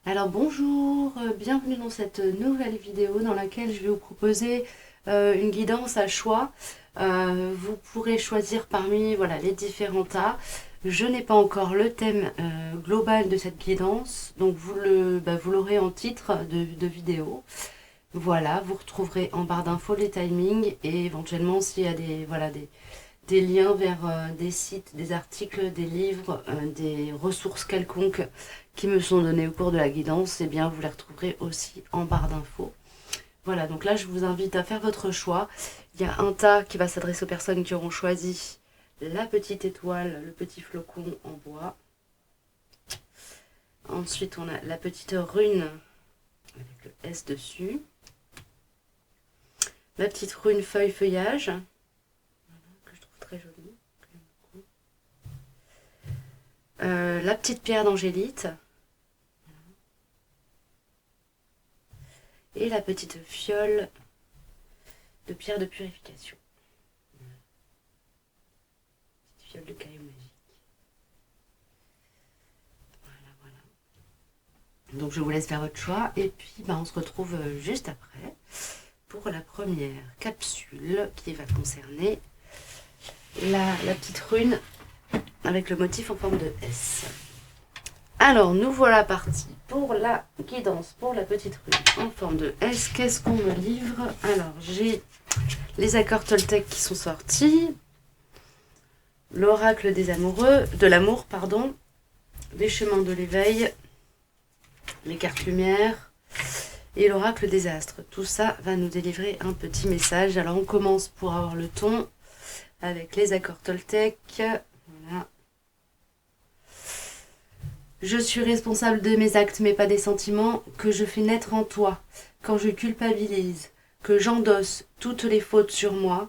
Alors bonjour, bienvenue dans cette nouvelle vidéo dans laquelle je vais vous proposer une guidance à choix. Vous pourrez choisir parmi voilà, les différents tas. Je n'ai pas encore le thème global de cette guidance, donc vous l'aurez en titre de vidéo. Voilà, vous retrouverez en barre d'infos les timings et éventuellement s'il y a des liens vers des sites, des articles, des livres, des ressources quelconques qui me sont données au cours de la guidance, eh bien vous les retrouverez aussi en barre d'infos. Voilà, donc là je vous invite à faire votre choix. Il y a un tas qui va s'adresser aux personnes qui auront choisi la petite étoile, le petit flocon en bois. Ensuite on a la petite rune avec le S dessus. La petite rune feuillage, que je trouve très jolie. La petite pierre d'angélite. Et la petite fiole de pierre de purification. Petite fiole de caillou magique. Voilà. Donc je vous laisse faire votre choix et puis on se retrouve juste après pour la première capsule qui va concerner la petite rune avec le motif en forme de S. Alors nous voilà partis pour la guidance pour la petite rune en forme de S. Qu'est-ce qu'on me livre? Alors j'ai les accords Toltec qui sont sortis, l'oracle des amoureux, de l'amour, pardon, les chemins de l'éveil, les cartes lumière et l'oracle des astres. Tout ça va nous délivrer un petit message. Alors on commence pour avoir le ton avec les accords Toltec. Voilà. Je suis responsable de mes actes mais pas des sentiments que je fais naître en toi. Quand je culpabilise, que j'endosse toutes les fautes sur moi,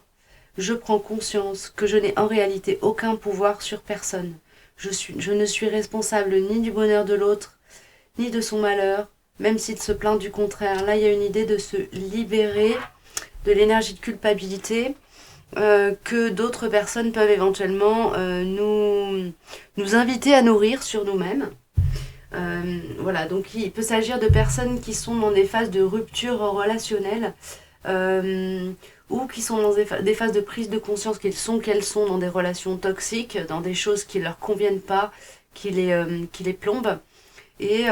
je prends conscience que je n'ai en réalité aucun pouvoir sur personne. Je ne suis responsable ni du bonheur de l'autre, ni de son malheur, même s'il se plaint du contraire. Là, il y a une idée de se libérer de l'énergie de culpabilité que d'autres personnes peuvent éventuellement nous inviter à nourrir sur nous-mêmes. Voilà, donc il peut s'agir de personnes qui sont dans des phases de rupture relationnelle ou qui sont dans des phases de prise de conscience qu'elles sont dans des relations toxiques, dans des choses qui ne leur conviennent pas, qui les plombent, et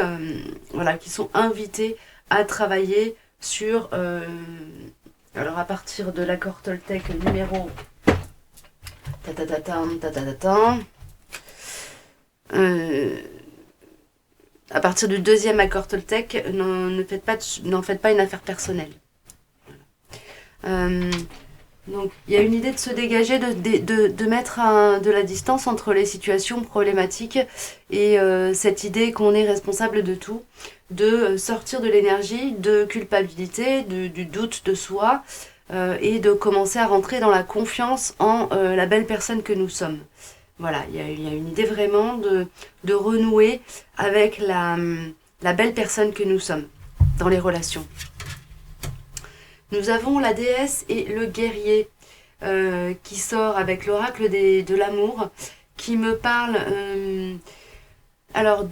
voilà, qui sont invitées à travailler sur... alors à partir de l'accord Toltec numéro... à partir du deuxième accord Toltec, n'en faites pas une affaire personnelle. Donc il y a une idée de se dégager, de mettre de la distance entre les situations problématiques et cette idée qu'on est responsable de tout, de sortir de l'énergie de culpabilité, du doute de soi et de commencer à rentrer dans la confiance en la belle personne que nous sommes. Voilà, il y a une idée vraiment de renouer avec la belle personne que nous sommes dans les relations. Nous avons la déesse et le guerrier qui sort avec l'oracle de l'amour, qui me parle alors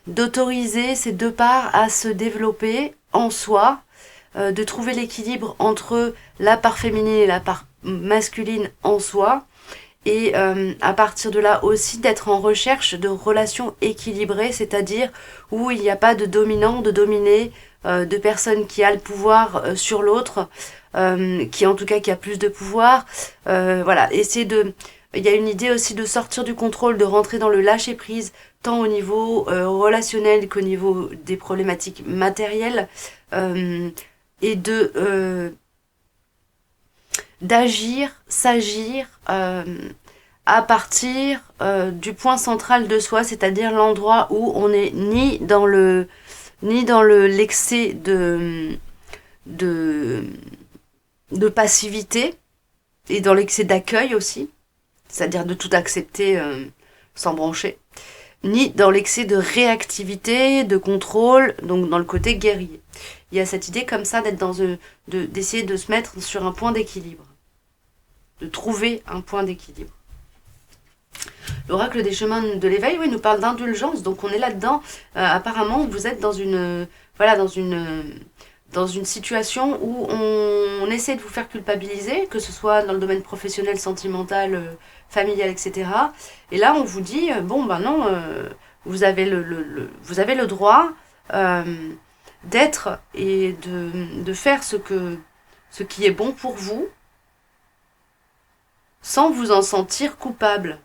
d'autoriser ces deux parts à se développer en soi, de trouver l'équilibre entre la part féminine et la part masculine en soi, et à partir de là aussi d'être en recherche de relations équilibrées, c'est-à-dire où il n'y a pas de dominant, de dominé, de personne qui a le pouvoir sur l'autre, qui en tout cas qui a plus de pouvoir. Voilà, il y a une idée aussi de sortir du contrôle, de rentrer dans le lâcher prise, tant au niveau relationnel qu'au niveau des problématiques matérielles, et s'agir à partir du point central de soi, c'est-à-dire l'endroit où on n'est ni dans l'excès de passivité et dans l'excès d'accueil aussi, c'est-à-dire de tout accepter sans broncher, ni dans l'excès de réactivité, de contrôle, donc dans le côté guerrier. Il y a cette idée comme ça d'essayer de se mettre sur un point d'équilibre, de trouver un point d'équilibre. L'oracle des chemins de l'éveil, oui, nous parle d'indulgence, donc on est là-dedans. Apparemment, vous êtes dans une, voilà, dans une situation où on essaie de vous faire culpabiliser, que ce soit dans le domaine professionnel, sentimental, familial, etc. Et là, on vous dit, bon, ben non, vous avez vous avez le droit d'être et de faire ce qui est bon pour vous, sans vous en sentir coupable.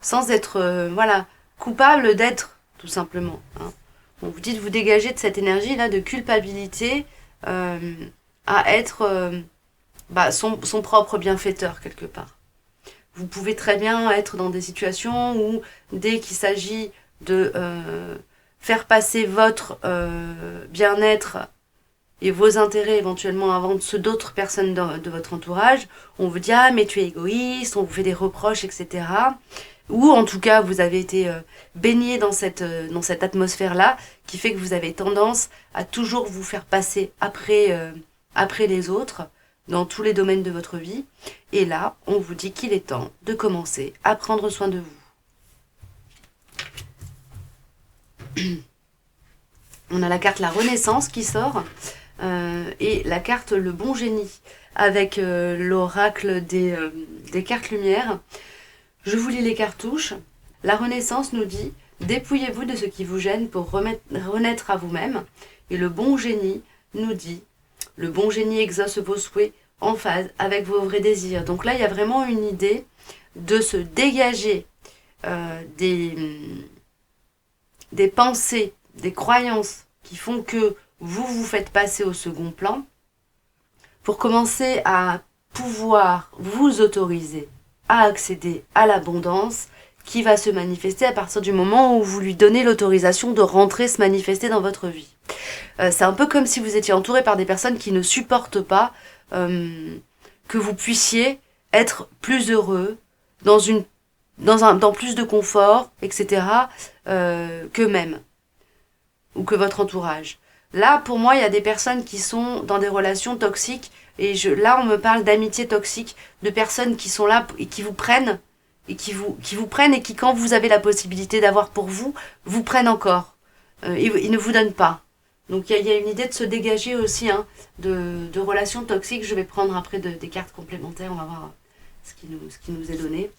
Sans être, voilà, coupable d'être, tout simplement. Hein. On vous dit de vous dégager de cette énergie-là de culpabilité à être son propre bienfaiteur, quelque part. Vous pouvez très bien être dans des situations où, dès qu'il s'agit de faire passer votre bien-être et vos intérêts éventuellement avant ceux d'autres personnes de votre entourage, on vous dit « Ah, mais tu es égoïste », on vous fait des reproches, etc. Ou en tout cas, vous avez été baigné dans cette atmosphère-là, qui fait que vous avez tendance à toujours vous faire passer après les autres, dans tous les domaines de votre vie. Et là, on vous dit qu'il est temps de commencer à prendre soin de vous. On a la carte La Renaissance qui sort, et la carte Le Bon Génie, avec l'oracle des cartes lumière. Je vous lis les cartouches. La Renaissance nous dit « Dépouillez-vous de ce qui vous gêne pour renaître à vous-même ». Et le Bon Génie nous dit « Le bon génie exauce vos souhaits en phase avec vos vrais désirs ». Donc là, il y a vraiment une idée de se dégager des pensées, des croyances qui font que vous vous faites passer au second plan pour commencer à pouvoir vous autoriser à accéder à l'abondance qui va se manifester à partir du moment où vous lui donnez l'autorisation de rentrer se manifester dans votre vie. C'est un peu comme si vous étiez entouré par des personnes qui ne supportent pas que vous puissiez être plus heureux, dans plus de confort, etc., qu'eux-mêmes, ou que votre entourage. Là, pour moi, il y a des personnes qui sont dans des relations toxiques, et là, on me parle d'amitié toxique, de personnes qui sont là et qui vous prennent, et qui vous prennent, et qui, quand vous avez la possibilité d'avoir pour vous, vous prennent encore. Ils ne vous donnent pas. Donc, il y a une idée de se dégager aussi de relations toxiques. Je vais prendre après des cartes complémentaires, on va voir ce qui nous est donné.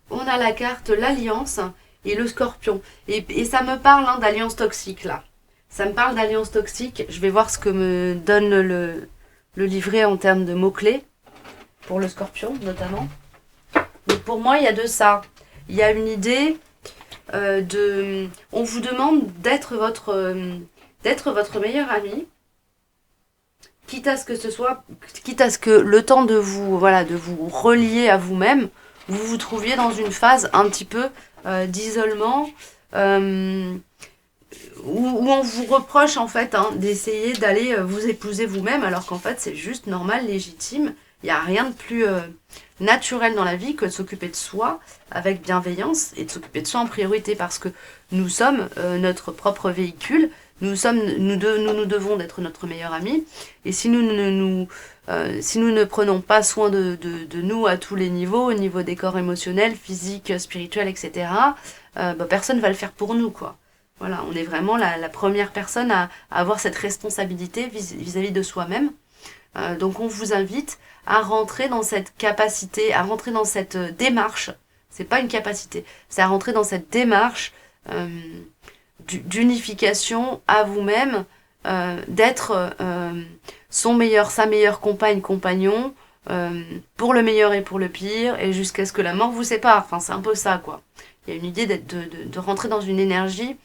On a la carte l'Alliance et le Scorpion. Et ça me parle d'alliance toxique, là. Ça me parle d'alliance toxique. Je vais voir ce que me donne le livret en termes de mots-clés, pour le Scorpion, notamment. Donc pour moi, il y a de ça. Il y a une idée on vous demande d'être votre meilleur ami, quitte à ce que le temps de vous relier à vous-même, vous vous trouviez dans une phase un petit peu d'isolement, où on vous reproche en fait d'essayer d'aller vous épouser vous-même, alors qu'en fait c'est juste normal, légitime. Il n'y a rien de plus naturel dans la vie que de s'occuper de soi avec bienveillance et de s'occuper de soi en priorité, parce que nous sommes notre propre véhicule, nous devons d'être notre meilleur ami, et si nous ne prenons pas soin de nous à tous les niveaux, au niveau des corps émotionnels, physiques, spirituels, etc., personne ne va le faire pour nous, quoi. Voilà, on est vraiment la première personne à avoir cette responsabilité vis-à-vis de soi-même. Donc on vous invite à rentrer dans cette capacité, à rentrer dans cette démarche. C'est pas une capacité, c'est à rentrer dans cette démarche d'unification à vous-même, d'être sa meilleure compagne, compagnon, pour le meilleur et pour le pire, et jusqu'à ce que la mort vous sépare. Enfin, c'est un peu ça, quoi. Il y a une idée de rentrer dans une énergie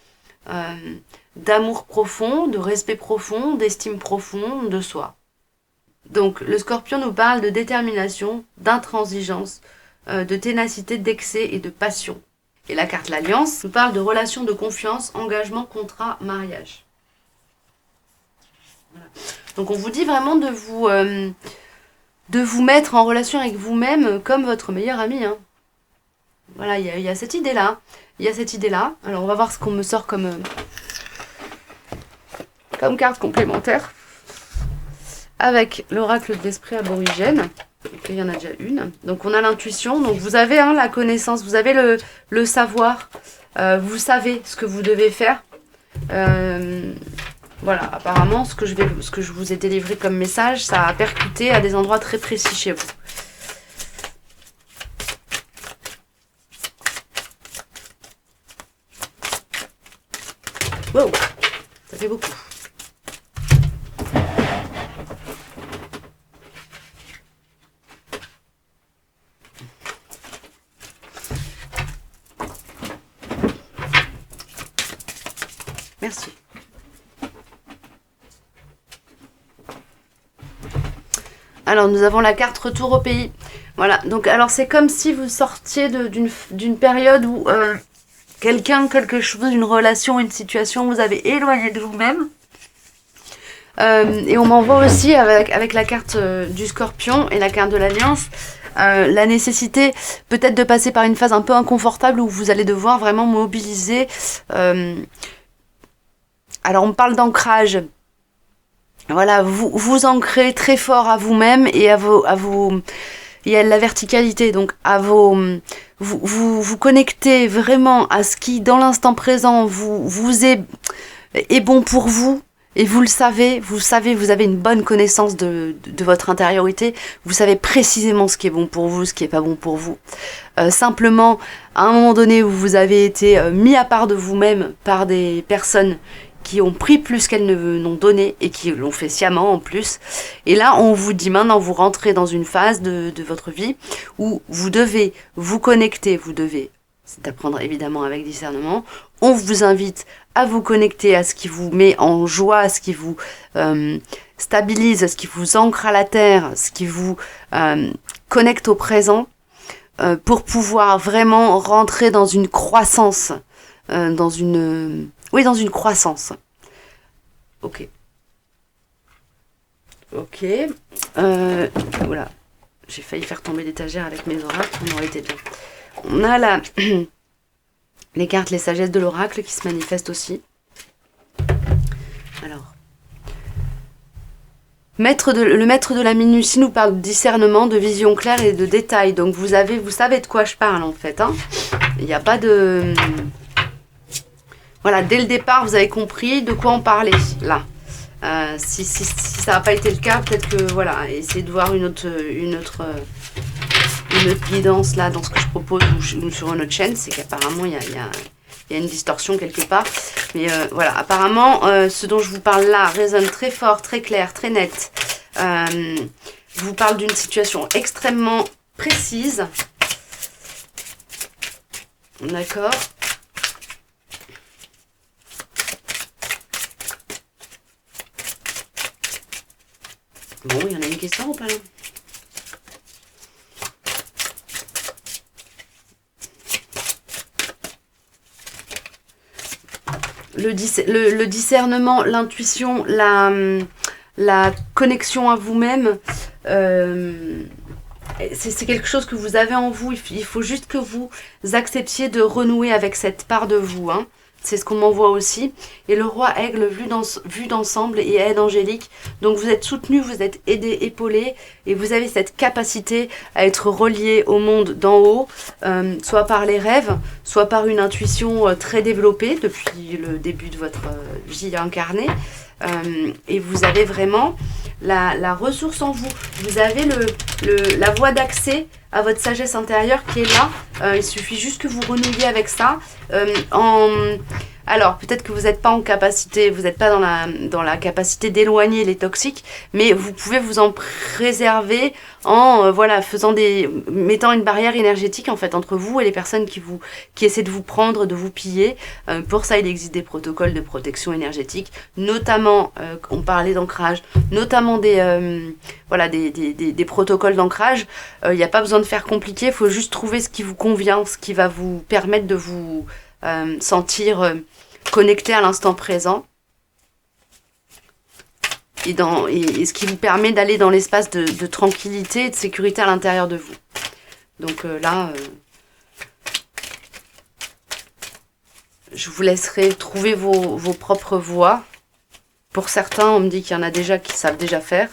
d'amour profond, de respect profond, d'estime profonde de soi. Donc le Scorpion nous parle de détermination, d'intransigeance, de ténacité, d'excès et de passion. Et la carte l'Alliance nous parle de relations de confiance, engagement, contrat, mariage. Voilà. Donc on vous dit vraiment de vous mettre en relation avec vous-même comme votre meilleur ami. Voilà, il y a cette idée-là. Alors on va voir ce qu'on me sort comme carte complémentaire. Avec l'oracle de l'esprit aborigène, il y en a déjà une. Donc on a l'intuition, donc vous avez la connaissance, vous avez le savoir, vous savez ce que vous devez faire. Voilà, apparemment ce que je vous ai délivré comme message, ça a percuté à des endroits très précis chez vous. Wow, ça fait beaucoup. Merci. Alors, nous avons la carte retour au pays. Voilà, donc alors c'est comme si vous sortiez d'une période où quelqu'un, quelque chose, une relation, une situation, vous avez éloigné de vous-même. Et on m'envoie aussi avec la carte du Scorpion et la carte de l'Alliance, la nécessité peut-être de passer par une phase un peu inconfortable où vous allez devoir vraiment mobiliser. Alors on parle d'ancrage. Voilà, vous ancrez très fort à vous-même et à la verticalité, donc vous connectez vraiment à ce qui dans l'instant présent vous est bon pour vous. Et vous savez, vous avez une bonne connaissance de votre intériorité. Vous savez précisément ce qui est bon pour vous, ce qui est pas bon pour vous. Simplement, à un moment donné où vous avez été mis à part de vous-même par des personnes qui ont pris plus qu'elles ne n'ont donné et qui l'ont fait sciemment en plus. Et là, on vous dit maintenant, vous rentrez dans une phase de votre vie où vous devez vous connecter, c'est à prendre évidemment avec discernement. On vous invite à vous connecter à ce qui vous met en joie, à ce qui vous stabilise, à ce qui vous ancre à la terre, ce qui vous connecte au présent, pour pouvoir vraiment rentrer dans une croissance, dans une croissance. Ok. Voilà. J'ai failli faire tomber l'étagère avec mes oracles, on aurait été bien. On a les cartes, les sagesses de l'oracle qui se manifestent aussi. Alors, le maître de la minutie nous parle de discernement, de vision claire et de détails. Donc vous savez de quoi je parle en fait. Il n'y a pas de... Voilà, dès le départ, vous avez compris de quoi on parlait là. Si ça n'a pas été le cas, peut-être que voilà, essayez de voir une autre guidance là dans ce que je propose ou sur une autre chaîne, c'est qu'apparemment il y a une distorsion quelque part. Mais voilà, apparemment ce dont je vous parle là résonne très fort, très clair, très net. Je vous parle d'une situation extrêmement précise. D'accord. Bon, il y en a une question ou pas là? Le discernement, l'intuition, la connexion à vous-même, c'est quelque chose que vous avez en vous. Il faut juste que vous acceptiez de renouer avec cette part de vous. C'est ce qu'on m'envoie aussi. Et le roi aigle vu d'ensemble et aide angélique. Donc vous êtes soutenu, vous êtes aidé, épaulé. Et vous avez cette capacité à être relié au monde d'en haut. Soit par les rêves, soit par une intuition très développée depuis le début de votre vie incarnée. Et vous avez vraiment la ressource en vous. Vous avez la voie d'accès à votre sagesse intérieure qui est là. Il suffit juste que vous renouiez avec ça. Alors, peut-être que vous n'êtes pas en capacité, vous n'êtes pas dans la capacité d'éloigner les toxiques, mais vous pouvez vous en préserver en mettant une barrière énergétique en fait entre vous et les personnes qui essaient de vous prendre, de vous piller. Pour ça, il existe des protocoles de protection énergétique, notamment, on parlait d'ancrage, notamment des protocoles d'ancrage. Il n'y a pas besoin de faire compliqué, il faut juste trouver ce qui vous convient, ce qui va vous permettre de vous sentir connecté à l'instant présent et ce qui vous permet d'aller dans l'espace de tranquillité et de sécurité à l'intérieur de vous. Donc là, je vous laisserai trouver vos propres voies. Pour certains, on me dit qu'il y en a déjà qui savent déjà faire.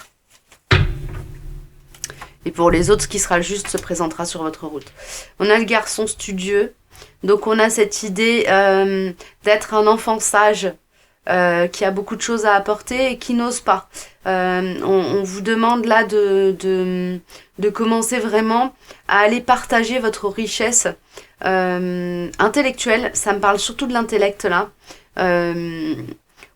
Et pour les autres, ce qui sera juste se présentera sur votre route. On a le garçon studieux. Donc on a cette idée d'être un enfant sage qui a beaucoup de choses à apporter et qui n'ose pas. On vous demande là de commencer vraiment à aller partager votre richesse intellectuelle. Ça me parle surtout de l'intellect là.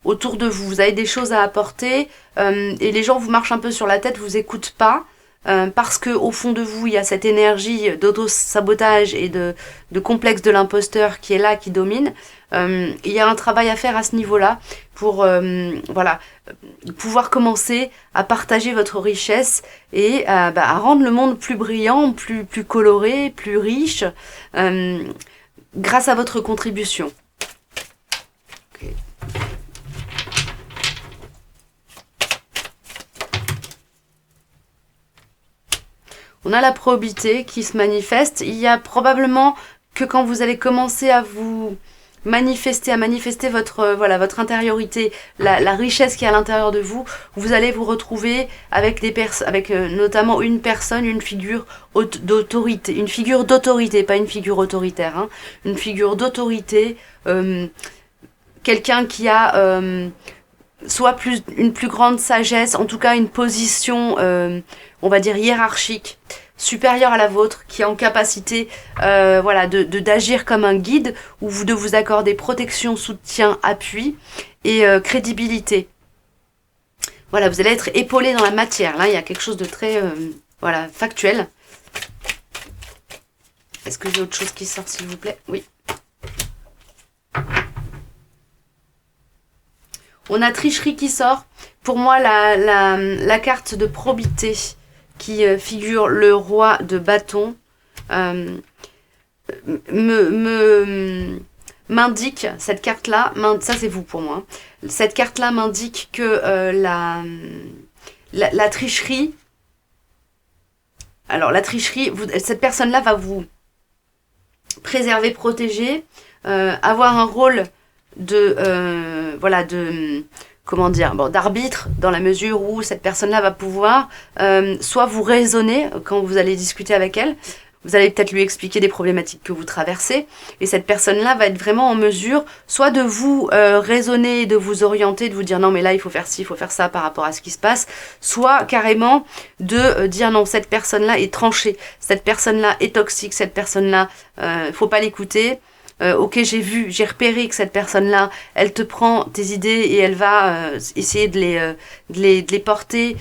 Autour de vous, vous avez des choses à apporter et les gens vous marchent un peu sur la tête, vous écoutent pas. Parce que au fond de vous, il y a cette énergie d'auto-sabotage et de complexe de l'imposteur qui est là, qui domine. Il y a un travail à faire à ce niveau-là pour pouvoir commencer à partager votre richesse et à rendre le monde plus brillant, plus coloré, plus riche grâce à votre contribution. Okay. On a la probité qui se manifeste. Il y a probablement que quand vous allez commencer à vous manifester, votre intériorité, la richesse qui est à l'intérieur de vous, vous allez vous retrouver avec notamment une personne, une figure d'autorité, pas une figure autoritaire, hein, une figure d'autorité, quelqu'un qui a soit une plus grande sagesse, en tout cas une position, on va dire hiérarchique, supérieure à la vôtre, qui est en capacité d'agir comme un guide, ou de vous accorder protection, soutien, appui et crédibilité. Voilà, vous allez être épaulé dans la matière. Là, il y a quelque chose de très factuel. Est-ce que j'ai autre chose qui sort, s'il vous plaît? Oui. On a tricherie qui sort. Pour moi, la carte de probité qui figure le roi de bâton m'indique, cette carte-là, ça c'est vous pour moi, cette carte-là m'indique que la tricherie, alors la tricherie, cette personne-là va vous préserver, protéger, avoir un rôle d'arbitre, dans la mesure où cette personne-là va pouvoir soit vous raisonner quand vous allez discuter avec elle, vous allez peut-être lui expliquer des problématiques que vous traversez, et cette personne-là va être vraiment en mesure soit de vous raisonner, de vous orienter, de vous dire non mais là il faut faire ci, il faut faire ça par rapport à ce qui se passe, soit carrément de dire non, cette personne-là est tranchée, cette personne-là est toxique, cette personne-là, faut pas l'écouter. Ok, j'ai repéré que cette personne-là, elle te prend tes idées et elle va essayer de les porter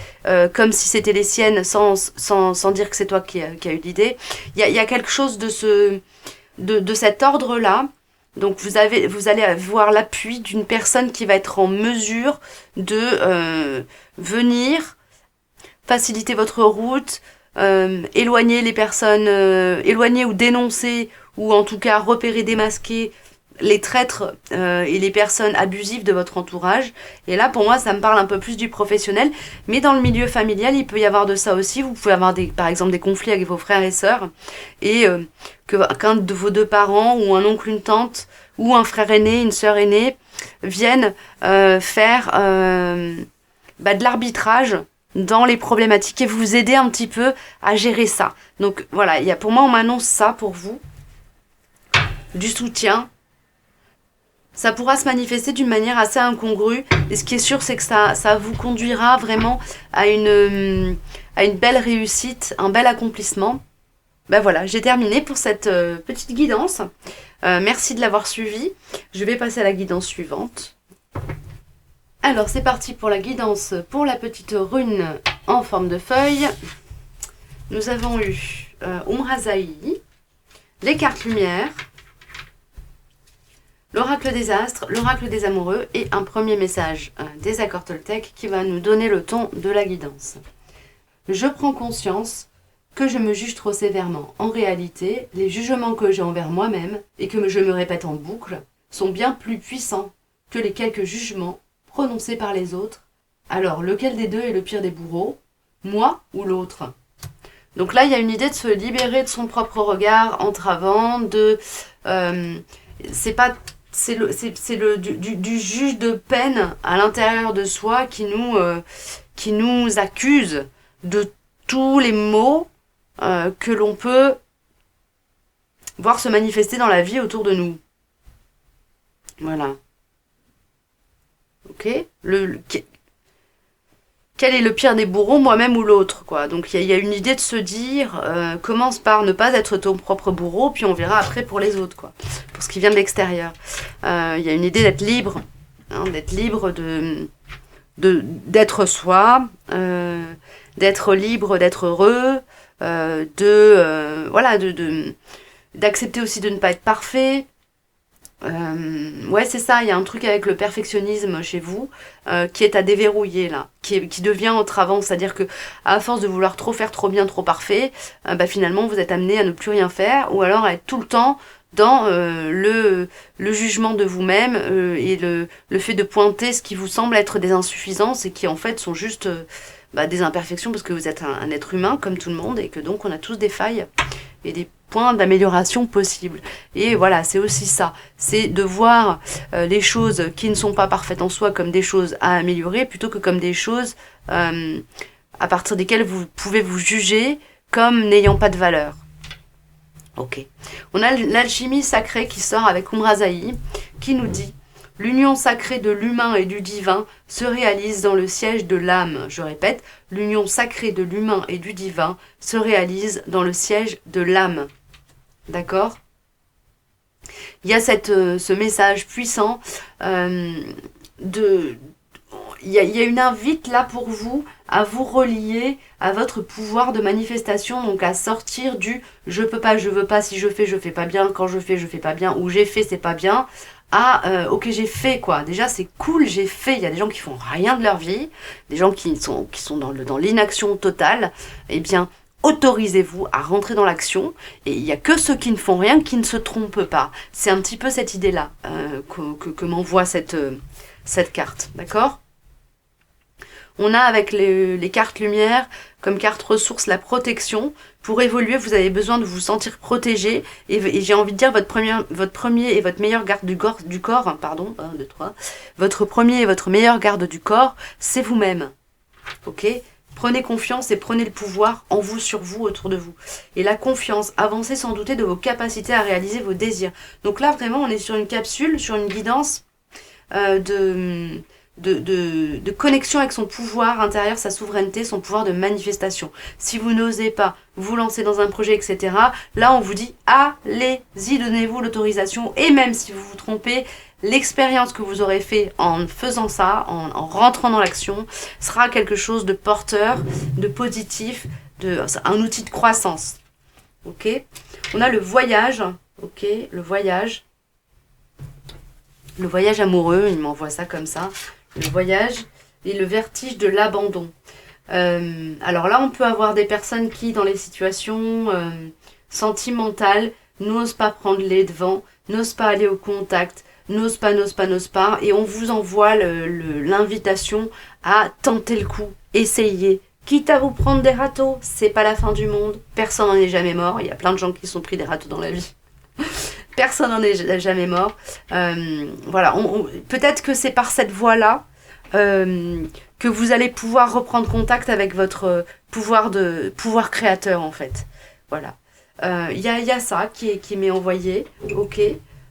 comme si c'était les siennes, sans dire que c'est toi qui a eu l'idée. Il y a quelque chose de cet ordre-là. Donc vous allez avoir l'appui d'une personne qui va être en mesure de venir faciliter votre route, éloigner les personnes, éloigner ou dénoncer, ou en tout cas repérer, démasquer les traîtres et les personnes abusives de votre entourage. Et là, pour moi, ça me parle un peu plus du professionnel. Mais dans le milieu familial, il peut y avoir de ça aussi. Vous pouvez avoir, par exemple, des conflits avec vos frères et sœurs. Et qu'un de vos deux parents, ou un oncle, une tante, ou un frère aîné, une sœur aînée, viennent faire de l'arbitrage dans les problématiques et vous aider un petit peu à gérer ça. Donc voilà, pour moi, on m'annonce ça pour vous. Du soutien. Ça pourra se manifester d'une manière assez incongrue. Et ce qui est sûr, c'est que ça vous conduira vraiment à une belle réussite, un bel accomplissement. Ben voilà, j'ai terminé pour cette petite guidance. Merci de l'avoir suivi. Je vais passer à la guidance suivante. Alors, c'est parti pour la guidance pour la petite rune en forme de feuille. Nous avons eu Umrazaï, les cartes lumière, l'oracle des astres, l'oracle des amoureux et un premier message des accords Toltec qui va nous donner le ton de la guidance. Je prends conscience que je me juge trop sévèrement. En réalité, les jugements que j'ai envers moi-même et que je me répète en boucle sont bien plus puissants que les quelques jugements prononcés par les autres. Alors, lequel des deux est le pire des bourreaux, moi ou l'autre? Donc là, il y a une idée de se libérer de son propre regard entravant, c'est du juge de peine à l'intérieur de soi qui nous accuse de tous les maux que l'on peut voir se manifester dans la vie autour de nous. Voilà. Ok. Quel est le pire des bourreaux, moi-même ou l'autre, quoi. Donc il y a une idée de se dire, commence par ne pas être ton propre bourreau, puis on verra après pour les autres, quoi. Pour ce qui vient de l'extérieur. Il y a une idée d'être libre, d'être libre d'être soi, d'être libre, d'être heureux, d'accepter aussi de ne pas être parfait. Ouais, c'est ça, il y a un truc avec le perfectionnisme chez vous qui est à déverrouiller là, qui devient entravant, c'est-à-dire que à force de vouloir trop faire, trop bien, trop parfait, finalement vous êtes amené à ne plus rien faire ou alors à être tout le temps dans le jugement de vous-même et le fait de pointer ce qui vous semble être des insuffisances et qui en fait sont juste des imperfections parce que vous êtes un être humain comme tout le monde et que donc on a tous des failles et des points d'amélioration possibles. Et voilà, c'est aussi ça, c'est de voir les choses qui ne sont pas parfaites en soi comme des choses à améliorer plutôt que comme des choses à partir desquelles vous pouvez vous juger comme n'ayant pas de valeur. Ok. On a l'alchimie sacrée qui sort avec Umrazaï, qui nous dit « L'union sacrée de l'humain et du divin se réalise dans le siège de l'âme. » Je répète, l'union sacrée de l'humain et du divin se réalise dans le siège de l'âme. D'accord ? Il y a ce message puissant il y a une invite là pour vous à vous relier à votre pouvoir de manifestation, donc à sortir du je peux pas, je veux pas, si je fais pas bien, quand je fais pas bien, ou j'ai fait, c'est pas bien, à ok, j'ai fait quoi. Déjà, c'est cool, j'ai fait. Il y a des gens qui font rien de leur vie, des gens qui sont dans l'inaction totale. Eh bien, autorisez-vous à rentrer dans l'action, et il n'y a que ceux qui ne font rien qui ne se trompent pas. C'est un petit peu cette idée-là que m'envoie cette carte, d'accord ? On a avec les cartes lumière, comme carte ressource, la protection. Pour évoluer, vous avez besoin de vous sentir protégé. Et j'ai envie de dire, votre premier et votre meilleur garde du corps, pardon, 1, 2, 3. Votre premier et votre meilleur garde du corps, c'est vous-même. Ok ? Prenez confiance et prenez le pouvoir en vous, sur vous, autour de vous. Et la confiance, avancez sans douter de vos capacités à réaliser vos désirs. Donc là, vraiment, on est sur une capsule, sur une guidance de connexion avec son pouvoir intérieur, sa souveraineté, son pouvoir de manifestation. Si vous n'osez pas vous lancer dans un projet, etc., là on vous dit allez-y, donnez-vous l'autorisation, et même si vous vous trompez, l'expérience que vous aurez fait en faisant ça, en rentrant dans l'action, sera quelque chose de porteur, de positif, un outil de croissance. Ok ? On a le voyage, ok ? Le voyage amoureux, il m'envoie ça comme ça. Le voyage et le vertige de l'abandon. Alors là, on peut avoir des personnes qui, dans les situations sentimentales, n'osent pas prendre les devants, n'osent pas aller au contact, n'osent pas, et on vous envoie l'invitation à tenter le coup, essayer. Quitte à vous prendre des râteaux, c'est pas la fin du monde, personne n'en est jamais mort, il y a plein de gens qui sont pris des râteaux dans la vie. Personne n'en est jamais mort. Voilà, peut-être que c'est par cette voie-là que vous allez pouvoir reprendre contact avec votre pouvoir créateur, en fait. Voilà. Il y a ça qui m'est envoyé. Ok.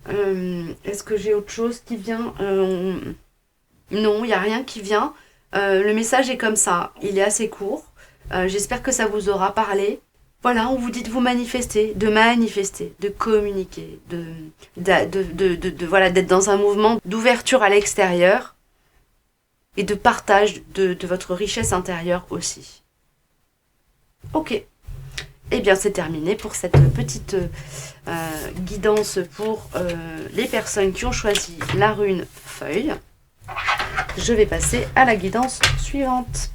Est-ce que j'ai autre chose qui vient Non, il n'y a rien qui vient. Le message est comme ça. Il est assez court. J'espère que ça vous aura parlé. Voilà, on vous dit de vous manifester, de communiquer, voilà, d'être dans un mouvement d'ouverture à l'extérieur et de partage de votre richesse intérieure aussi. Ok. Eh bien, c'est terminé pour cette petite guidance pour les personnes qui ont choisi la rune feuille. Je vais passer à la guidance suivante.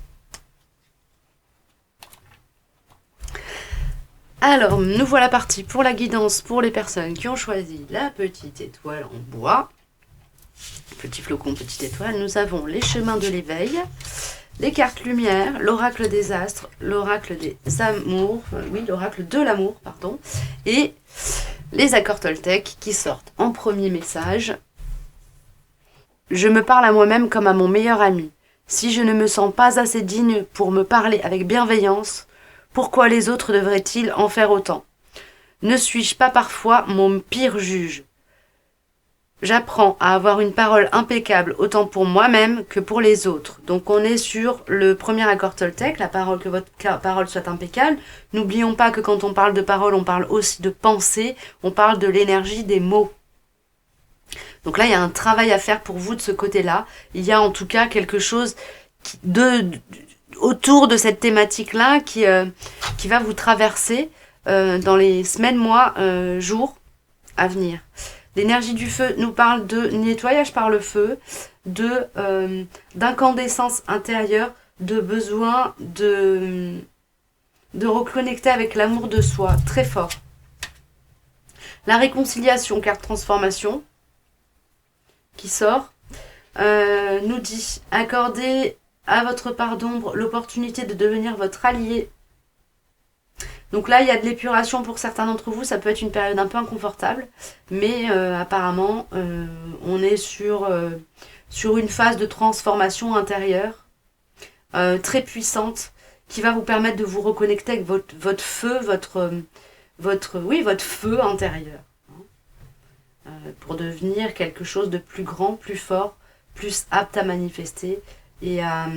Alors, nous voilà partis pour la guidance pour les personnes qui ont choisi la petite étoile en bois. Petit flocon, petite étoile. Nous avons les chemins de l'éveil, les cartes lumière, l'oracle des astres, l'oracle des amours, l'oracle de l'amour, pardon, et les accords Toltec qui sortent en premier message. Je me parle à moi-même comme à mon meilleur ami. Si je ne me sens pas assez digne pour me parler avec bienveillance, Pourquoi les autres devraient-ils en faire autant? Ne suis-je pas parfois mon pire juge? J'apprends à avoir une parole impeccable autant pour moi-même que pour les autres. Donc on est sur le premier accord Toltec, la parole, que votre parole soit impeccable. N'oublions pas que quand on parle de parole, on parle aussi de pensée, on parle de l'énergie des mots. Donc là, il y a un travail à faire pour vous de ce côté-là. Il y a en tout cas quelque chose autour de cette thématique-là qui va vous traverser dans les semaines, mois, jours à venir. L'énergie du feu nous parle de nettoyage par le feu, d'incandescence intérieure, de besoin de reconnecter avec l'amour de soi, très fort. La réconciliation, carte transformation, qui sort, nous dit « Accordez à votre part d'ombre l'opportunité de devenir votre allié ». Donc là, il y a de l'épuration pour certains d'entre vous, ça peut être une période un peu inconfortable, mais apparemment, on est sur une phase de transformation intérieure très puissante qui va vous permettre de vous reconnecter avec votre feu, votre feu intérieur, pour devenir quelque chose de plus grand, plus fort, plus apte à manifester et à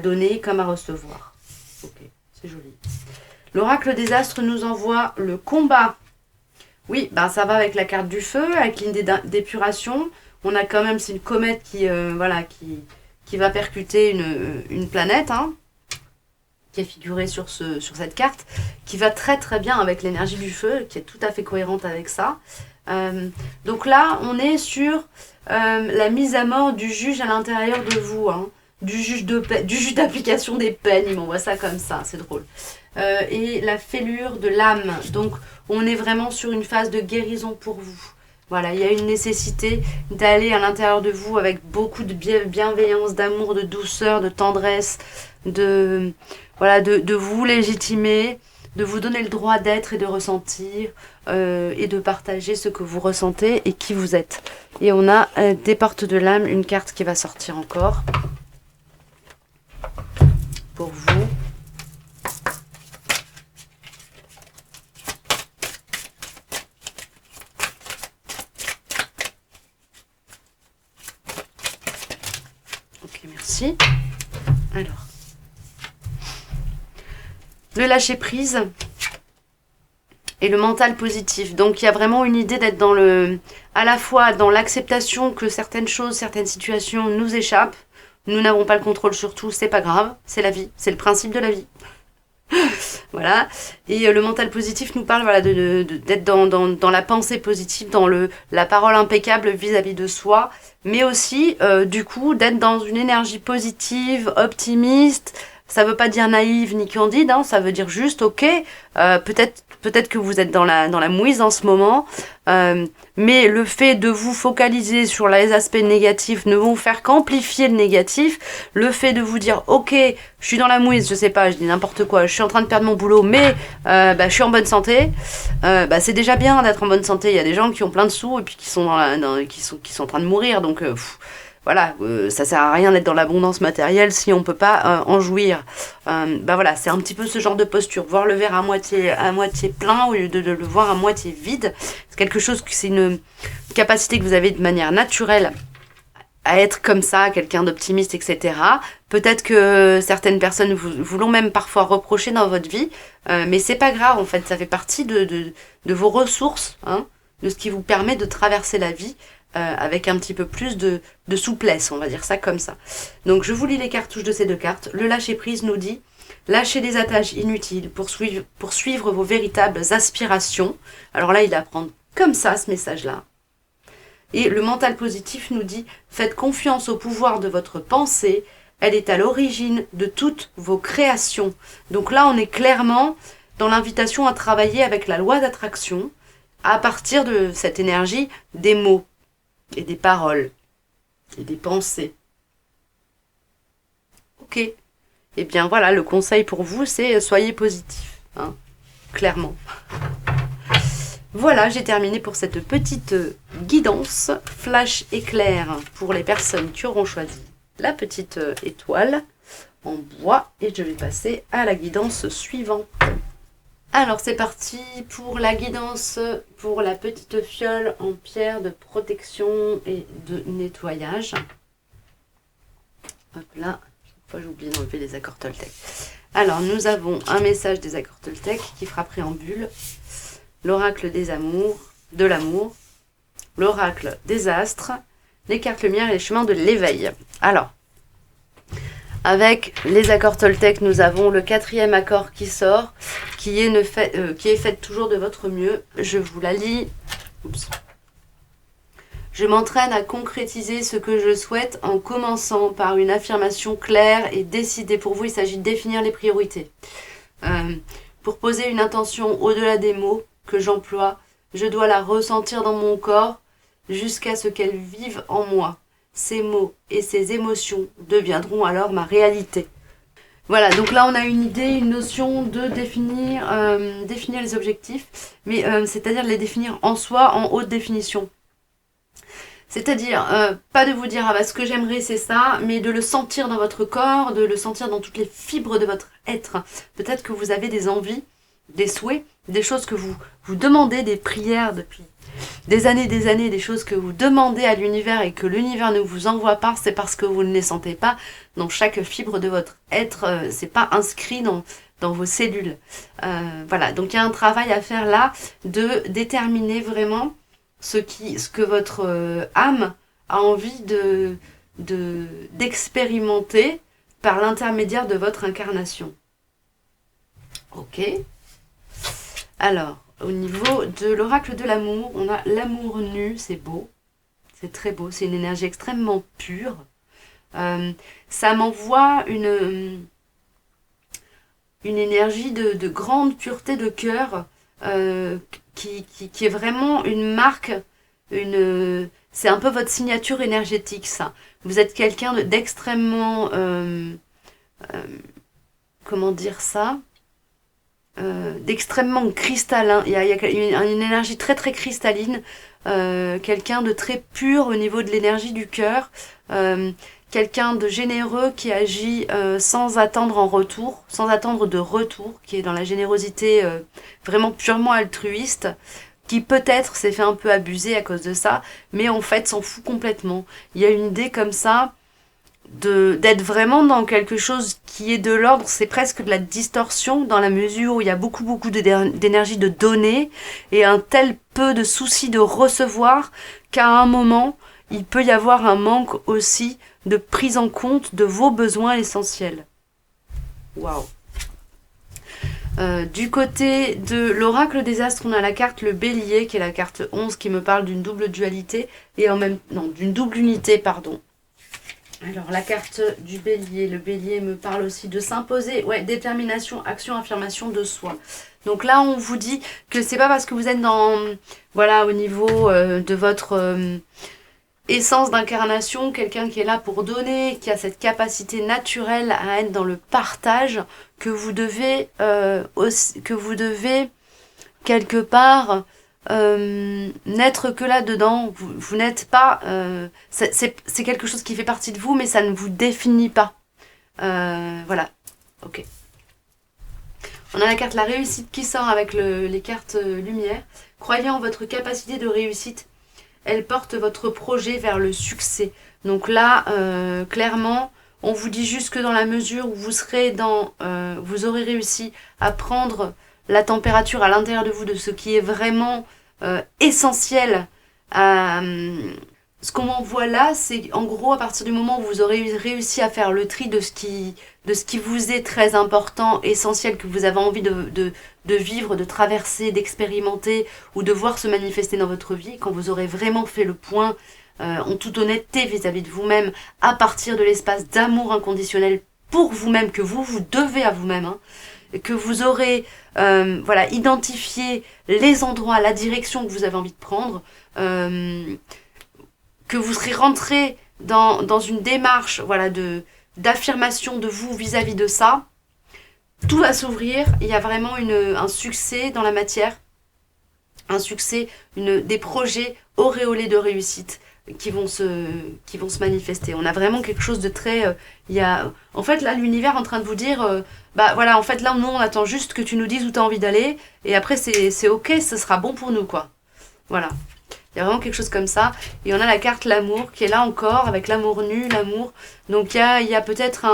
donner comme à recevoir. Ok, c'est joli. L'oracle des astres nous envoie le combat. Oui, ben ça va avec la carte du feu, avec l'idée d'épuration. On a quand même, c'est une comète qui va percuter une planète, hein, qui est figurée sur cette carte, qui va très très bien avec l'énergie du feu, qui est tout à fait cohérente avec ça. Donc là, on est sur la mise à mort du juge à l'intérieur de vous, hein, du juge d'application des peines, il m'envoie ça comme ça, c'est drôle. Et la fêlure de l'âme. Donc on est vraiment sur une phase de guérison pour vous. Voilà, il y a une nécessité d'aller à l'intérieur de vous avec beaucoup de bienveillance, d'amour, de douceur, de tendresse, de vous légitimer, de vous donner le droit d'être et de ressentir et de partager ce que vous ressentez et qui vous êtes. Et on a des portes de l'âme, une carte qui va sortir encore pour vous. Merci. Alors, le lâcher prise et le mental positif. Donc, il y a vraiment une idée d'être à la fois dans l'acceptation que certaines choses, certaines situations nous échappent. Nous n'avons pas le contrôle sur tout, c'est pas grave, c'est la vie, c'est le principe de la vie. Voilà. Et le mental positif nous parle d'être dans la pensée positive, dans la parole impeccable vis-à-vis de soi, mais aussi du coup d'être dans une énergie positive, optimiste. Ça veut pas dire naïve ni candide, hein, ça veut dire juste ok, peut-être que vous êtes dans la mouise en ce moment, mais le fait de vous focaliser sur les aspects négatifs ne vont faire qu'amplifier le négatif. Le fait de vous dire ok, je suis dans la mouise, je sais pas, je dis n'importe quoi, je suis en train de perdre mon boulot, mais je suis en bonne santé, c'est déjà bien d'être en bonne santé. Il y a des gens qui ont plein de sous et puis qui sont qui sont en train de mourir, donc voilà, ça sert à rien d'être dans l'abondance matérielle si on peut pas en jouir. Voilà, c'est un petit peu ce genre de posture, voir le verre à moitié plein au lieu de le voir à moitié vide. C'est quelque chose c'est une capacité que vous avez de manière naturelle à être comme ça, quelqu'un d'optimiste, etc. Peut-être que certaines personnes vous l'ont même parfois reproché dans votre vie, mais c'est pas grave en fait, ça fait partie de vos ressources, hein, de ce qui vous permet de traverser la vie avec un petit peu plus de souplesse, on va dire ça comme ça. Donc je vous lis les cartouches de ces deux cartes. Le lâcher prise nous dit « Lâchez les attaches inutiles pour suivre vos véritables aspirations ». Alors là, il va prendre comme ça ce message-là. Et le mental positif nous dit « Faites confiance au pouvoir de votre pensée, elle est à l'origine de toutes vos créations ». Donc là, on est clairement dans l'invitation à travailler avec la loi d'attraction à partir de cette énergie des mots et des paroles et des pensées. Ok. Eh bien voilà, le conseil pour vous, c'est soyez positif, hein, clairement. Voilà, j'ai terminé pour cette petite guidance flash éclair pour les personnes qui auront choisi la petite étoile en bois et je vais passer à la guidance suivante. Alors c'est parti pour la guidance pour la petite fiole en pierre de protection et de nettoyage. Hop là, chaque fois j'oublie d'enlever les accords Toltec. Alors nous avons un message des accords Toltec qui fera préambule, l'oracle des amours, de l'amour, l'oracle des astres, les cartes lumière et les chemins de l'éveil. Alors, avec les accords Toltec, nous avons le 4e accord qui sort, qui est faites toujours de votre mieux. Je vous la lis. Oups. Je m'entraîne à concrétiser ce que je souhaite en commençant par une affirmation claire et décidée. Pour vous, il s'agit de définir les priorités. Pour poser une intention au-delà des mots que j'emploie, je dois la ressentir dans mon corps jusqu'à ce qu'elle vive en moi. Ces mots et ces émotions deviendront alors ma réalité. Voilà, donc là on a une idée, une notion de définir les objectifs, mais c'est-à-dire de les définir en soi, en haute définition. C'est-à-dire, pas de vous dire ah bah ce que j'aimerais c'est ça, mais de le sentir dans votre corps, de le sentir dans toutes les fibres de votre être. Peut-être que vous avez des envies, des souhaits, des choses que vous demandez, des prières depuis des années, des choses que vous demandez à l'univers et que l'univers ne vous envoie pas, c'est parce que vous ne les sentez pas dans chaque fibre de votre être, c'est pas inscrit dans vos cellules. Voilà, donc il y a un travail à faire là de déterminer vraiment ce que votre âme a envie d'expérimenter par l'intermédiaire de votre incarnation. Ok. Alors, au niveau de l'oracle de l'amour, on a l'amour nu, c'est beau, c'est très beau, c'est une énergie extrêmement pure. Ça m'envoie une énergie de grande pureté de cœur qui est vraiment une marque, c'est un peu votre signature énergétique, ça. Vous êtes quelqu'un d'extrêmement, comment dire ça, d'extrêmement cristallin. Il y a une énergie très très cristalline, quelqu'un de très pur au niveau de l'énergie du cœur, quelqu'un de généreux qui agit sans attendre en retour, sans attendre de retour, qui est dans la générosité vraiment purement altruiste, qui peut-être s'est fait un peu abuser à cause de ça, mais en fait s'en fout complètement. Il y a une idée comme ça d'être vraiment dans quelque chose qui est de l'ordre, c'est presque de la distorsion dans la mesure où il y a beaucoup d'énergie de donner et un tel peu de souci de recevoir qu'à un moment il peut y avoir un manque aussi de prise en compte de vos besoins essentiels. Waouh. Du côté de l'oracle des astres, on a la carte le bélier qui est la carte 11 qui me parle d'une double dualité et d'une double unité, pardon. Alors la carte du bélier, le bélier me parle aussi de s'imposer, ouais, détermination, action, affirmation de soi. Donc là on vous dit que c'est pas parce que vous êtes au niveau de votre essence d'incarnation, quelqu'un qui est là pour donner, qui a cette capacité naturelle à être dans le partage, que vous devez quelque part n'être que là-dedans. Vous n'êtes pas... c'est quelque chose qui fait partie de vous, mais ça ne vous définit pas. Voilà. Ok. On a la carte la réussite qui sort avec les cartes lumière. Croyez en votre capacité de réussite. Elle porte votre projet vers le succès. Donc là, clairement, on vous dit juste que dans la mesure où vous aurez réussi à prendre la température à l'intérieur de vous de ce qui est vraiment essentiel. Ce qu'on m'envoie là, c'est en gros à partir du moment où vous aurez réussi à faire le tri de ce qui vous est très important, essentiel, que vous avez envie de vivre, de traverser, d'expérimenter ou de voir se manifester dans votre vie, quand vous aurez vraiment fait le point en toute honnêteté vis-à-vis de vous-même, à partir de l'espace d'amour inconditionnel pour vous-même, que vous devez à vous-même, hein, que vous aurez identifié les endroits, la direction que vous avez envie de prendre, que vous serez rentré dans une démarche d'affirmation de vous vis-à-vis de ça, tout va s'ouvrir. Il y a vraiment un succès dans la matière, un succès, des projets auréolés de réussite. qui vont se manifester. On a vraiment quelque chose de très... en fait, là, l'univers est en train de vous dire, bah voilà, en fait, là, nous, on attend juste que tu nous dises où tu as envie d'aller, et après, c'est ok, ce sera bon pour nous, quoi. Voilà. Il y a vraiment quelque chose comme ça. Et on a la carte l'amour qui est là encore, avec l'amour nu, l'amour. Donc il y a peut-être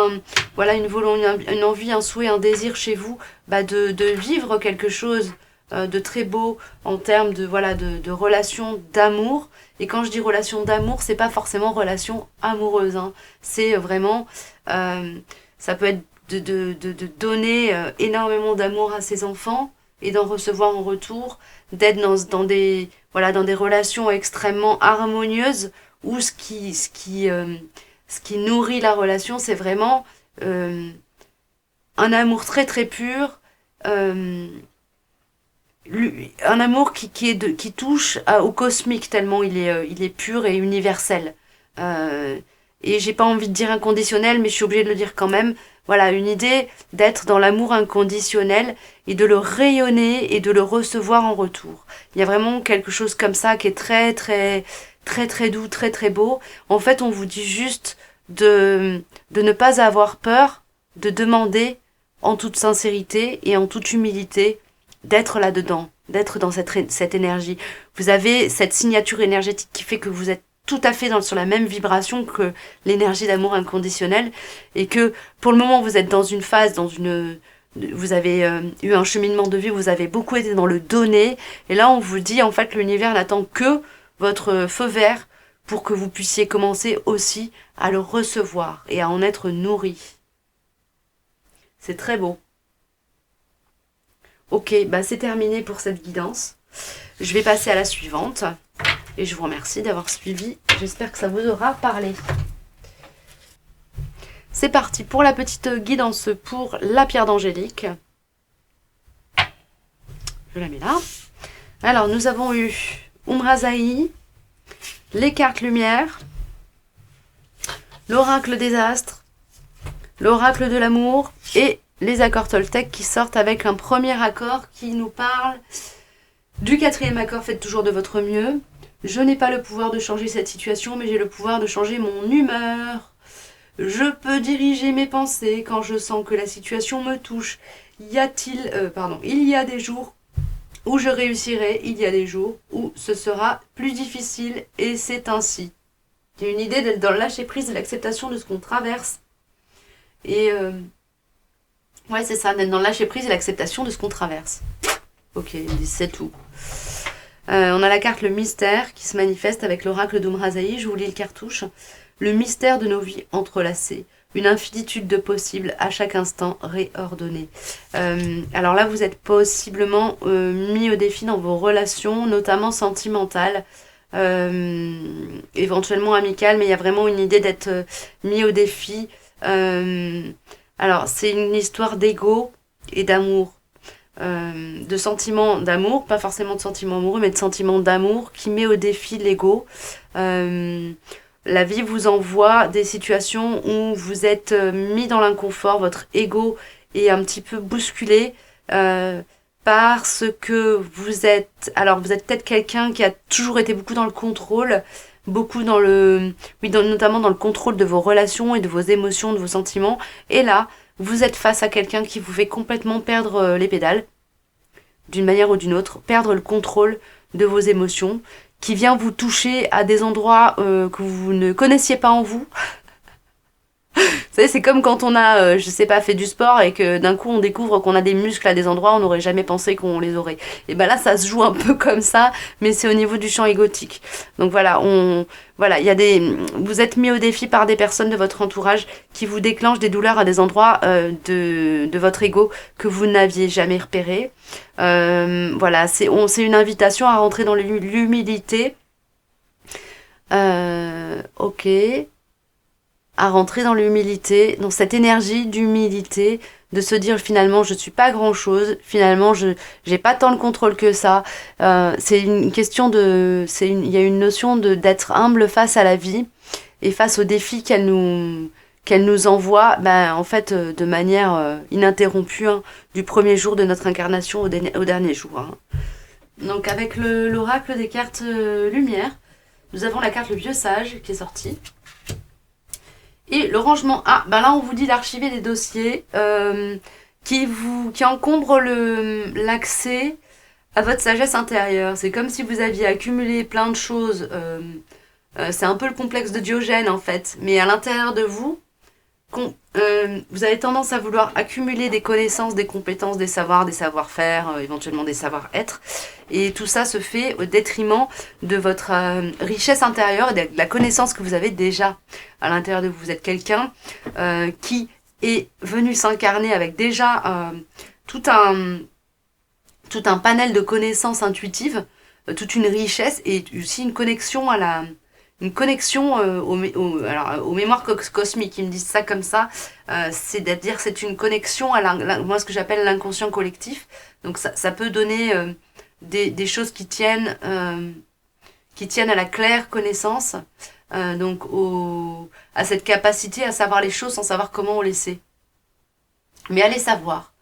une envie, un souhait, un désir chez vous de vivre quelque chose de très beau en termes de relation d'amour. Et quand je dis relation d'amour, c'est pas forcément relation amoureuse. Hein. C'est vraiment... ça peut être de donner énormément d'amour à ses enfants et d'en recevoir en retour, d'être dans des relations extrêmement harmonieuses où ce qui nourrit la relation, c'est vraiment un amour très très pur, un amour qui touche au cosmique tellement il est pur et universel. Et j'ai pas envie de dire inconditionnel, mais je suis obligée de le dire quand même. Voilà, une idée d'être dans l'amour inconditionnel et de le rayonner et de le recevoir en retour. Il y a vraiment quelque chose comme ça qui est très très très très doux, très très beau. En fait, on vous dit juste de ne pas avoir peur, de demander en toute sincérité et en toute humilité d'être là-dedans, d'être dans cette énergie. Vous avez cette signature énergétique qui fait que vous êtes tout à fait sur la même vibration que l'énergie d'amour inconditionnel et que pour le moment vous êtes dans une phase, vous avez eu un cheminement de vie, vous avez beaucoup été dans le donner et là on vous dit en fait l'univers n'attend que votre feu vert pour que vous puissiez commencer aussi à le recevoir et à en être nourri. C'est très beau. Ok, c'est terminé pour cette guidance. Je vais passer à la suivante. Et je vous remercie d'avoir suivi. J'espère que ça vous aura parlé. C'est parti pour la petite guidance pour la pierre d'Angélique. Je la mets là. Alors, nous avons eu Umrazaï, les cartes lumière, l'oracle des astres, l'oracle de l'amour et les accords Toltec qui sortent avec un premier accord qui nous parle du quatrième accord. Faites toujours de votre mieux. Je n'ai pas le pouvoir de changer cette situation, mais j'ai le pouvoir de changer mon humeur. Je peux diriger mes pensées quand je sens que la situation me touche. Il y a des jours où je réussirai, il y a des jours où ce sera plus difficile, et c'est ainsi. Il y a une idée d'être dans le lâcher-prise, de l'acceptation de ce qu'on traverse. Et ouais, c'est ça, d'être dans le lâcher-prise et l'acceptation de ce qu'on traverse. Ok, c'est tout. On a la carte le mystère qui se manifeste avec l'oracle d'Umrazaï. Je vous lis le cartouche. Le mystère de nos vies entrelacées. Une infinitude de possibles à chaque instant réordonnés. Alors là, vous êtes possiblement mis au défi dans vos relations, notamment sentimentales, éventuellement amicales, mais il y a vraiment une idée d'être mis au défi. Alors, c'est une histoire d'ego et d'amour. De sentiments d'amour, pas forcément de sentiments amoureux, mais de sentiments d'amour qui met au défi l'ego. La vie vous envoie des situations où vous êtes mis dans l'inconfort, votre ego est un petit peu bousculé parce que vous êtes peut-être quelqu'un qui a toujours été beaucoup dans le contrôle, beaucoup notamment dans le contrôle de vos relations et de vos émotions, de vos sentiments, et là, vous êtes face à quelqu'un qui vous fait complètement perdre les pédales, d'une manière ou d'une autre, perdre le contrôle de vos émotions, qui vient vous toucher à des endroits que vous ne connaissiez pas en vous. Vous savez, c'est comme quand on a, fait du sport et que d'un coup on découvre qu'on a des muscles à des endroits où on n'aurait jamais pensé qu'on les aurait. Et là, ça se joue un peu comme ça, mais c'est au niveau du champ égotique. Donc voilà, vous êtes mis au défi par des personnes de votre entourage qui vous déclenchent des douleurs à des endroits de votre ego que vous n'aviez jamais repéré. C'est une invitation à rentrer dans l'humilité. Ok. À rentrer dans l'humilité, dans cette énergie d'humilité, de se dire finalement je suis pas grand chose, finalement j'ai pas tant le contrôle que ça. C'est une question il y a une notion d'être humble face à la vie et face aux défis qu'elle nous envoie, en fait de manière ininterrompue, hein, du premier jour de notre incarnation au dernier jour. Hein. Donc avec l'oracle des cartes lumière, nous avons la carte le vieux sage qui est sortie. Et le rangement. Ah, ben là on vous dit d'archiver les dossiers qui encombrent l'accès à votre sagesse intérieure. C'est comme si vous aviez accumulé plein de choses. C'est un peu le complexe de Diogène en fait. Mais à l'intérieur de vous, vous avez tendance à vouloir accumuler des connaissances, des compétences, des savoirs, des savoir-faire, éventuellement des savoir-être. Et tout ça se fait au détriment de votre richesse intérieure et de la connaissance que vous avez déjà à l'intérieur de vous. Vous êtes quelqu'un qui est venu s'incarner avec déjà tout un panel de connaissances intuitives, toute une richesse et aussi une connexion aux mémoires cosmiques. Ils me disent ça comme ça, c'est-à-dire c'est une connexion à moi ce que j'appelle l'inconscient collectif. Donc ça peut donner des choses qui tiennent à la claire connaissance, donc à cette capacité à savoir les choses sans savoir comment on les sait, mais à les savoir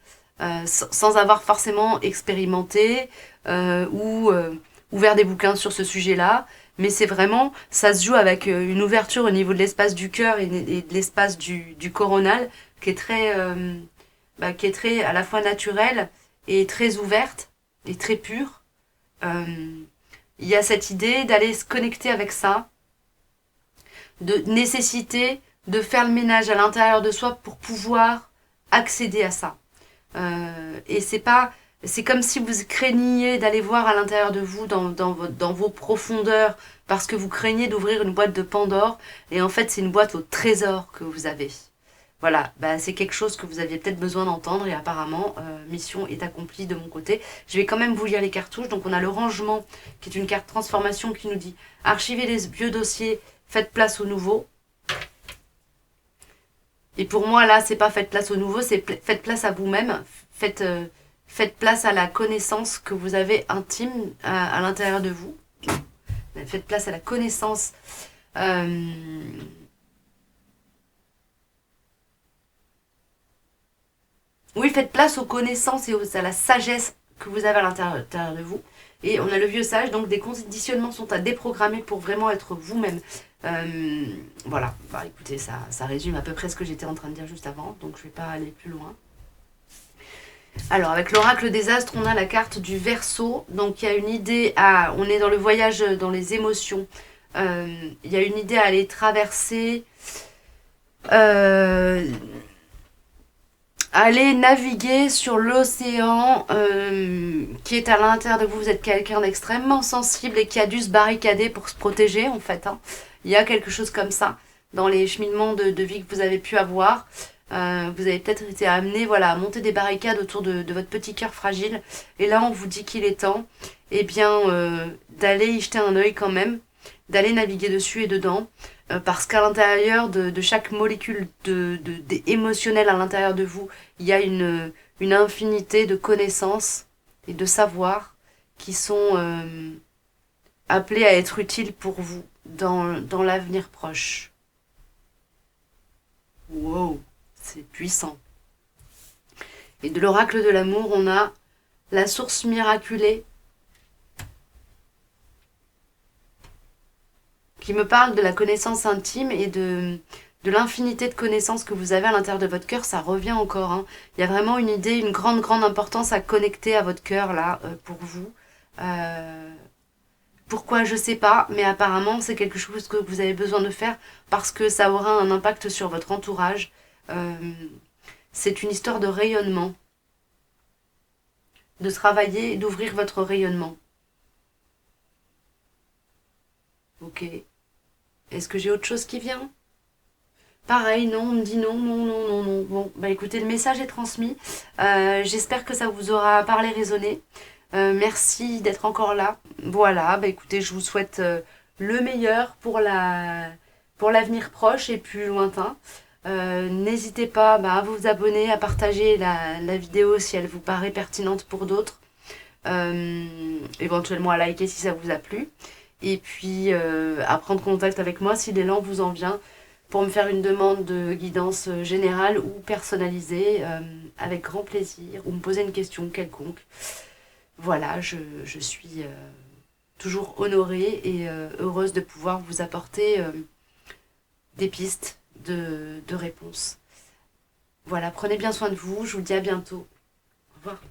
sans avoir forcément expérimenté ou ouvert des bouquins sur ce sujet-là. Mais c'est vraiment, ça se joue avec une ouverture au niveau de l'espace du cœur et de l'espace du coronal qui est très à la fois naturelle et très ouverte et très pure. Il y a cette idée d'aller se connecter avec ça, de nécessité de faire le ménage à l'intérieur de soi pour pouvoir accéder à ça. Et c'est comme si vous craigniez d'aller voir à l'intérieur de vous, dans vos profondeurs, parce que vous craignez d'ouvrir une boîte de Pandore, et en fait c'est une boîte au trésor que vous avez. Voilà, c'est quelque chose que vous aviez peut-être besoin d'entendre, et apparemment, mission est accomplie de mon côté. Je vais quand même vous lire les cartouches. Donc on a le rangement, qui est une carte transformation qui nous dit « Archivez les vieux dossiers, faites place aux nouveaux ». Et pour moi, là, c'est pas faites place aux nouveaux, c'est faites place à vous-même, faites place à la connaissance que vous avez intime à l'intérieur de vous. Faites place à la connaissance. Oui, faites place aux connaissances et à la sagesse que vous avez à l'intérieur de vous. Et on a le vieux sage, donc des conditionnements sont à déprogrammer pour vraiment être vous-même. Voilà, écoutez, ça résume à peu près ce que j'étais en train de dire juste avant, donc je ne vais pas aller plus loin. Alors, avec l'oracle des astres, on a la carte du Verseau. Donc, il y a une idée on est dans le voyage, dans les émotions. Il y a une idée à aller traverser, aller naviguer sur l'océan qui est à l'intérieur de vous. Vous êtes quelqu'un d'extrêmement sensible et qui a dû se barricader pour se protéger, en fait. Il y a quelque chose comme ça dans les cheminements de vie que vous avez pu avoir. Vous avez peut-être été amené à monter des barricades autour de votre petit cœur fragile. Et là, on vous dit qu'il est temps d'aller y jeter un œil quand même, d'aller naviguer dessus et dedans. Parce qu'à l'intérieur de chaque molécule émotionnelle à l'intérieur de vous, il y a une infinité de connaissances et de savoirs qui sont appelés à être utiles pour vous dans l'avenir proche. Wow! C'est puissant. Et de l'oracle de l'amour, on a la source miraculée qui me parle de la connaissance intime et de l'infinité de connaissances que vous avez à l'intérieur de votre cœur. Ça revient encore. Il y a vraiment une idée, une grande importance à connecter à votre cœur là pour vous. Pourquoi, je sais pas, mais apparemment c'est quelque chose que vous avez besoin de faire parce que ça aura un impact sur votre entourage. C'est une histoire de rayonnement, de travailler et d'ouvrir votre rayonnement. Ok. Est-ce que j'ai autre chose qui vient? Pareil, non, on me dit non. Bon, écoutez, le message est transmis. J'espère que ça vous aura parlé, résonné. Merci d'être encore là. Voilà, écoutez, je vous souhaite le meilleur pour l'avenir proche et plus lointain. N'hésitez pas à vous abonner, à partager la vidéo si elle vous paraît pertinente pour d'autres. Éventuellement à liker si ça vous a plu. Et puis à prendre contact avec moi si l'élan vous en vient pour me faire une demande de guidance générale ou personnalisée avec grand plaisir, ou me poser une question quelconque. Voilà, je suis toujours honorée et heureuse de pouvoir vous apporter des pistes de réponses. Voilà, prenez bien soin de vous, je vous dis à bientôt. Au revoir.